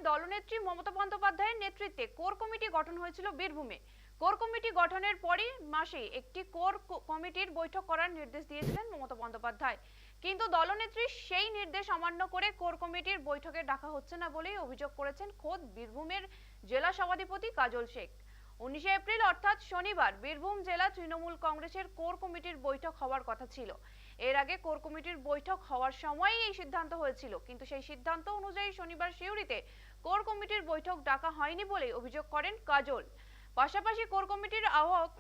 দলনেত্রী মমতা বন্দ্যোপাধ্যায়ের নেতৃত্বে core committee গঠন হয়েছিল বীরভূমে। কোর কমিটি গঠনের পরই মাসে একটি কোর কমিটির বৈঠক করার নির্দেশ দিয়েছিলেন মমতা বন্দ্যোপাধ্যায়, কিন্তু দলনেত্রী সেই নির্দেশ অমান্য করে কোর কমিটির বৈঠকে ডাকা হচ্ছে না বলেই অভিযোগ করেছেন খোদ বীরভূমের জেলা সভাধিপতি কাজল শেখ। 19 এপ্রিল অর্থাৎ শনিবার বীরভূম জেলা তৃণমূল কংগ্রেসের কোর কমিটির বৈঠক হওয়ার কথা ছিল। এর আগে কোর কমিটির বৈঠক হওয়ার সময়ই এই সিদ্ধান্ত হয়েছিল, কিন্তু সেই সিদ্ধান্ত অনুযায়ী শনিবার সিউড়িতে কোর কমিটির বৈঠক ডাকা হয়নি বলে অভিযোগ করেন কাজল। পাশাপাশি কোর কমিটির আহ্বায়ক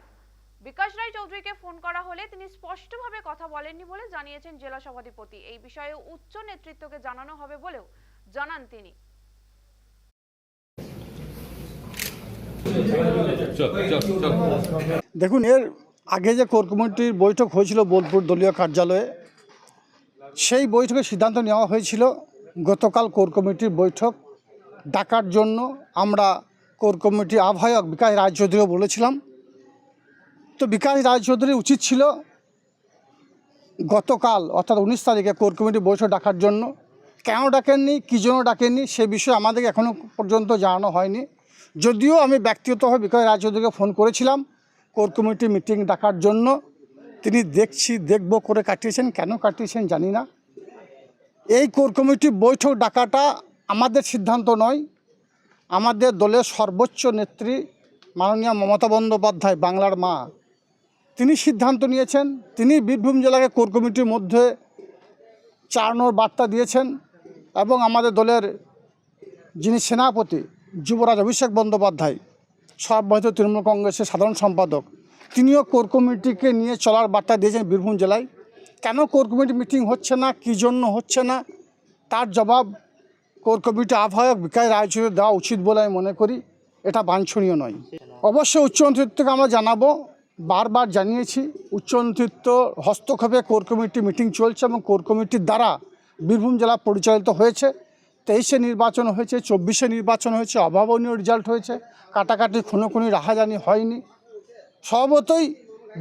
বিকাশ রায় চৌধুরীকে ফোন করা হলে তিনি স্পষ্টভাবে কথা বলেননি বলে জানিয়েছেন জেলা সভাধিপতি। এই বিষয়ে উচ্চ নেতৃত্বকে জানানো হবে বলেও জানান তিনি। দেখুন, এর আগে যে কোর কমিটির বৈঠক হয়েছিল বোলপুর দলীয় কার্যালয়ে, সেই বৈঠকে সিদ্ধান্ত নেওয়া হয়েছিল গতকাল কোর কমিটির বৈঠক ডাকার জন্য। আমরা কোর কমিটির আহ্বায়ক বিকাশ রায়চৌধুরীও বলেছিলাম। তো বিকাশ রায়চৌধুরী উচিত ছিল গতকাল অর্থাৎ 19 তারিখে কোর কমিটির বৈঠক ডাকার জন্য। কেন ডাকেননি, কী জন্য ডাকেননি সে বিষয়ে আমাদেরকে এখনও পর্যন্ত জানানো হয়নি। যদিও আমি ব্যক্তিগতভাবে বিকাশ রায়চৌধুরীকে ফোন করেছিলাম কোর কমিটির মিটিং ডাকার জন্য। তিনি দেখব করে কাটিয়েছেন, কেন কাটিয়েছেন জানি না। এই কোর কমিটির বৈঠক ডাকাটা আমাদের সিদ্ধান্ত নয়, আমাদের দলের সর্বোচ্চ নেত্রী মাননীয় মমতা বন্দ্যোপাধ্যায়, বাংলার মা, তিনি সিদ্ধান্ত নিয়েছেন। তিনি বীরভূম জেলাকে কোর কমিটির মধ্যে চালানোর বার্তা দিয়েছেন এবং আমাদের দলের যিনি সেনাপতি যুবরাজ অভিষেক বন্দ্যোপাধ্যায়, সর্বভারতীয় তৃণমূল কংগ্রেসের সাধারণ সম্পাদক, তিনিও কোর কমিটিকে নিয়ে চলার বার্তা দিয়েছেন বীরভূম জেলায়। কেন কোর কমিটি মিটিং হচ্ছে না, কী জন্য হচ্ছে না, তার জবাব কোর কমিটি আহ্বায়ক বিকাশ রায়চৌধুরী দেওয়া উচিত বলে আমি মনে করি। এটা বাঞ্ছনীয় নয়। অবশ্যই উচ্চ নেতৃত্বকে আমরা জানাবো, বারবার জানিয়েছি। উচ্চ নেতৃত্ব হস্তক্ষেপে কোর কমিটি মিটিং চলছে এবং কোর কমিটির দ্বারা বীরভূম জেলা পরিচালিত হয়েছে। 23-এ নির্বাচন হয়েছে, 24-এ নির্বাচন হয়েছে, অভাবনীয় রেজাল্ট হয়েছে, কাটাকাটি খুনোখুনি রাহাজানি হয়নি। স্বভাবতই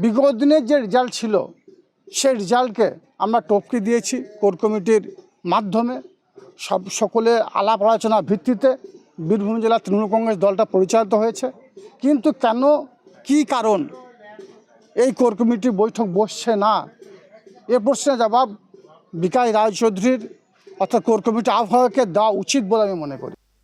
বিগত দিনের যে রেজাল্ট ছিল সেই রেজাল্টকে আমরা টপকে দিয়েছি কোর কমিটির মাধ্যমে। সকলে আলাপ আলোচনার ভিত্তিতে বীরভূম জেলা তৃণমূল কংগ্রেস দলটা পরিচালিত হয়েছে। কিন্তু কেন, কী কারণ এই কোর কমিটির বৈঠক বসছে না, এ প্রশ্নের জবাব বিকাশ রায়চৌধুরীর অর্থাৎ কোর কমিটি আহ্বায়কের দেওয়া উচিত বলে আমি মনে করি।